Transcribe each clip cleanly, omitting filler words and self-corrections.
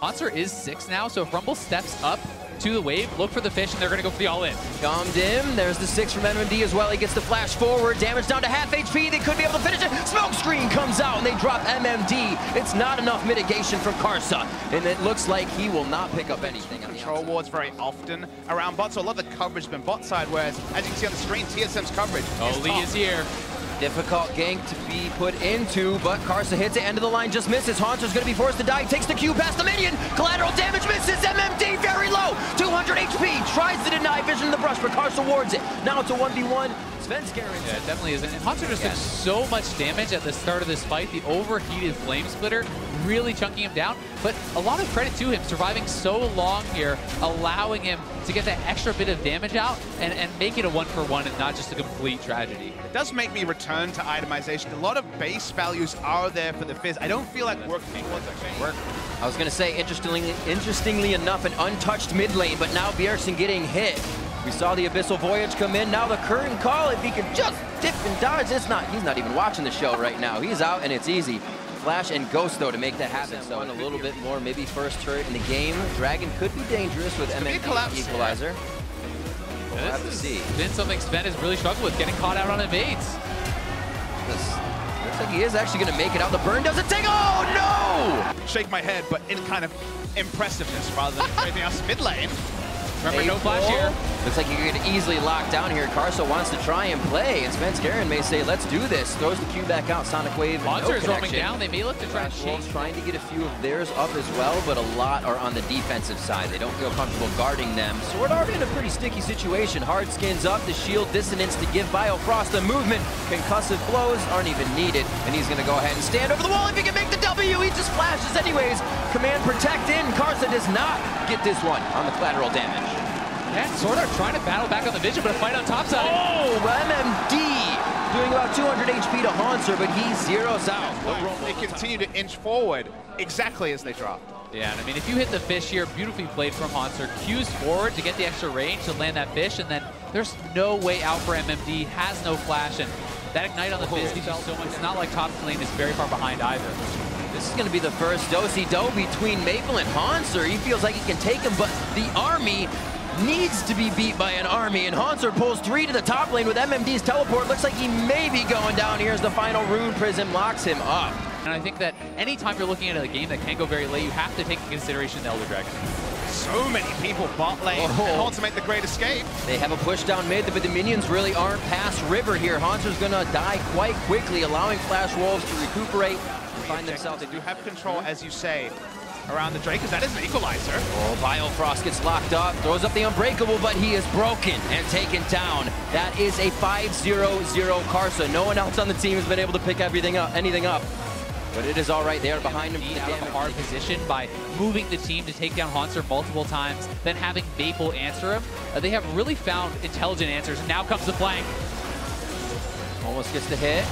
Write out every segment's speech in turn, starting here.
Haunter is 6 now, so if Rumble steps up to the wave, look for the fish, and they're going to go for the all-in. Gummed in. There's the 6 from MMD as well. He gets the flash forward. Damage down to half HP. They could be able to finish it. Smoke screen comes out, and they drop MMD. It's not enough mitigation from Karsa, and it looks like he will not pick up anything. Control wards very often around bot, so a lot of the coverage has been bot side, whereas, as you can see on the screen, TSM's coverage is Lee is here. Difficult gank to be put into, but Karsa hits it, end of the line, just misses. Haunter's gonna be forced to die, takes the Q past the minion. Collateral damage misses, MMD very low, 200 HP, tries to deny vision in the brush, but Karsa wards it. Now it's a 1v1. Svenskeren. Yeah, it definitely is. And Haunter just took so much damage at the start of this fight. The overheated Flame Splitter really chunking him down. But a lot of credit to him surviving so long here, allowing him to get that extra bit of damage out and make it a 1-for-1 and not just a complete tragedy. It does make me return to itemization. A lot of base values are there for the Fizz. I don't feel like working towards that work. I was gonna say, interestingly enough, an untouched mid lane, but now Bjergsen getting hit. We saw the Abyssal Voyage come in, now the curtain call, if he can just dip and dodge, he's not even watching the show right now. He's out and it's easy. Flash and Ghost though to make that happen. So a little bit more, maybe first turret in the game. Dragon could be dangerous with MMD Equalizer. We'll have to see. Been something Sven has really struggled with, getting caught out on evades. Looks like he is actually gonna make it out. The burn doesn't take, oh no! Shake my head, but in kind of impressiveness rather than anything else. Mid lane. Remember, no flash here. Looks like you could easily lock down here. Karsa wants to try and play, and Svenskeren may say, let's do this. Throws the Q back out, Sonic Wave, Haunter is no roaming down. They may look to try and change. Trying to get a few of theirs up as well, but a lot are on the defensive side. They don't feel comfortable guarding them. Sword Art in a pretty sticky situation. Hard skins up, the shield dissonance to give Biofrost a movement. Concussive blows aren't even needed, and he's gonna go ahead and stand over the wall. If he can make the W, he just flashes anyways. Command protect in. Karsa does not get this one on the collateral damage. Yeah, Sword Art trying to battle back on the vision, but a fight on top side. Oh, MMD doing about 200 HP to Haunter, but he zeroes out. They continue to inch forward exactly as they drop. Yeah, and I mean, if you hit the fish here, beautifully played from Haunter. Q's forward to get the extra range to land that fish, and then there's no way out for MMD, has no flash, and that ignite on the Fizz gives you so much. It's not like top lane is very far behind either. This is going to be the first do-si-do between Maple and Haunter. He feels like he can take him, but the army needs to be beat by an army, and Haunter pulls 3 to the top lane with MMD's teleport. Looks like he may be going down here as the final Rune Prism locks him up. And I think that anytime you're looking at a game that can go very late, you have to take into consideration the Elder Dragon. So many people bot lane, and Haunter make the great escape. They have a push down mid, but the minions really aren't past river here. Haunter's gonna die quite quickly, allowing Flash Wolves to recuperate and find themselves. They do have control, as you say, around the Drake, because that is an equalizer. Oh, Biofrost gets locked up, throws up the Unbreakable, but he is broken and taken down. That is a 5-0-0 Karsa. No one else on the team has been able to pick anything up. But it is all right there behind him. Out of a hard position by moving the team to take down Haunter multiple times, then having Maple answer him. They have really found intelligent answers. Now comes the flank. Almost gets the hit.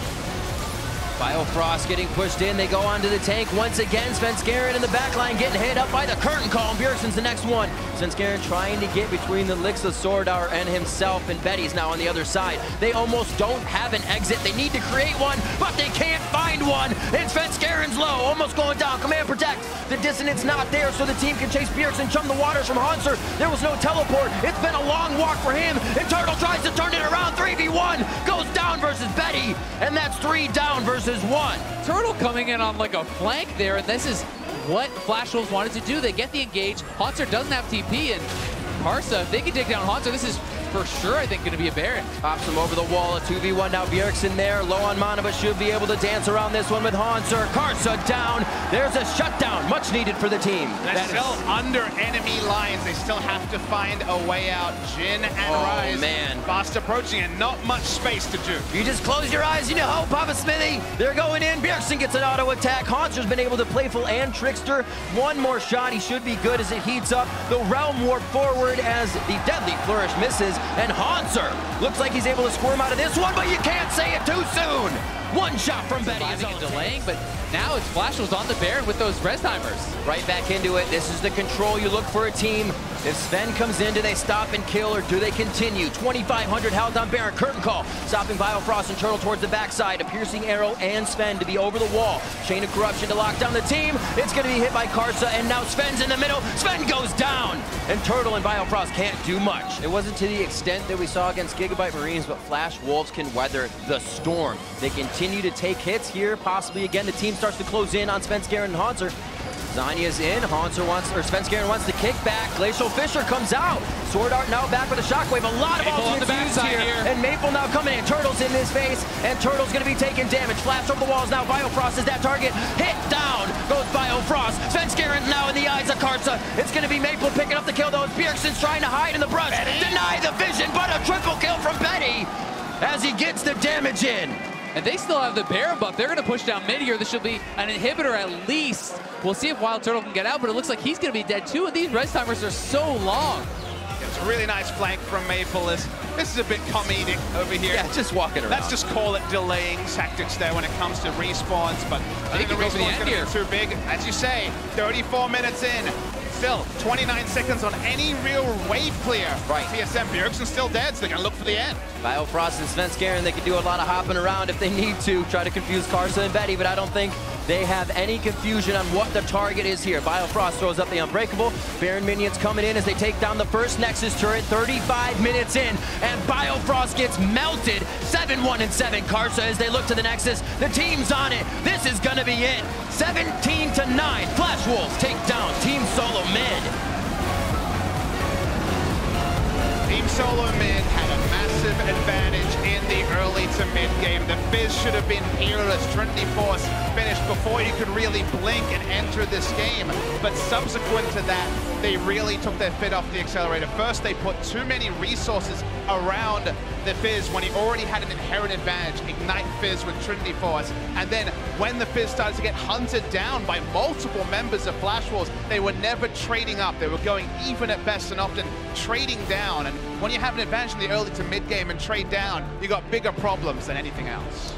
Biofrost getting pushed in. They go onto the tank once again. Svenskeren in the back line getting hit up by the curtain call. Bjergsen's the next one. Svenskeren trying to get between the Lixa Swordar and himself, and Betty's now on the other side. They almost don't have an exit. They need to create one, but they can't find one. And Svenskeren's low, almost going down. Command protect. The dissonance not there, so the team can chase Bjergsen, chum the waters from Haunter. There was no teleport. It's been a long walk for him, and Turtle tries to turn it around. 3v1 goes down versus Betty, and that's 3 down versus 1. Turtle coming in on like a flank there, and this is what Flash Wolves wanted to do. They get the engage. Haunter doesn't have TP, and Karsa, if they can take down Haunter, this is for sure, I think, going to be a Baron. Pops him over the wall, a 2v1 now. Bjergsen there, low on mana, but should be able to dance around this one with Haunter. Karsa down. There's a shutdown, much needed for the team. They're still under enemy lines. They still have to find a way out. Jhin and Ryze fast approaching, and not much space to do. You just close your eyes, you know, oh, Papa Smithy. They're going in. Bjergsen gets an auto attack. Haunter's been able to playful and trickster. One more shot, he should be good as it heats up. The Realm Warp forward as the Deadly Flourish misses. And Haunter looks like he's able to squirm out of this one, but you can't say it too soon. One shot from Betty is delaying, but now it's Flash Wolves on the Baron with those res timers. Right back into it. This is the control you look for a team. If Sven comes in, do they stop and kill, or do they continue? 2,500 health on Baron. Curtain call, stopping Biofrost and Turtle towards the backside. A piercing arrow and Sven to be over the wall. Chain of corruption to lock down the team. It's going to be hit by Karsa, and now Sven's in the middle. Sven goes down, and Turtle and Biofrost can't do much. It wasn't to the extent that we saw against Gigabyte Marines, but Flash Wolves can weather the storm. They continue to take hits here. Possibly again, the team starts to close in on Svenskeren and Haunter. Zanya's in, Svenskeren wants the kick back. Glacial Fisher comes out. Sword Art now back with a shockwave. A lot of ultimates used here. And Maple now coming in. Turtle's in his face, and Turtle's gonna be taking damage. Flash over the walls now. Biofrost is that target. Hit down goes Biofrost. Svenskeren now in the eyes of Karsa. It's gonna be Maple picking up the kill though. Bjergsen's trying to hide in the brush. Deny the vision, but a triple kill from Betty as he gets the damage in. And they still have the Baron buff. They're going to push down mid here. This should be an inhibitor at least. We'll see if Wild Turtle can get out, but it looks like he's going to be dead too. And these res timers are so long. It's a really nice flank from Maple. This is a bit comedic over here. Yeah, just walking around. Let's just call it delaying tactics there when it comes to respawns. But I think the respawn's going to be too big. As you say, 34 minutes in. Still, 29 seconds on any real wave clear. Right. TSM, Bjergsen's still dead, so they're going to look for the end. Biofrost and Svenskeren, they can do a lot of hopping around if they need to, try to confuse Karsa and Betty, but I don't think they have any confusion on what the target is here. Biofrost throws up the Unbreakable. Baron minions coming in as they take down the first Nexus turret, 35 minutes in, and Biofrost gets melted. 7-1 and 7 Karsa as they look to the Nexus. The team's on it. This is going to be it. 17-9. Flash Wolves take down Team Solo Mid. Team Solo Mid had a massive advantage in the early to mid game. The Fizz should have been peerless. Trinity Force finished before you could really blink and enter this game. But subsequent to that, they really took their foot off the accelerator. First, they put too many resources around the Fizz when he already had an inherent advantage. Ignite Fizz with Trinity Force. And then when the Fizz started to get hunted down by multiple members of Flash Wolves, they were never trading up. They were going even at best and often trading down. And when you have an advantage in the early to mid game and trade down, you got bigger problems than anything else.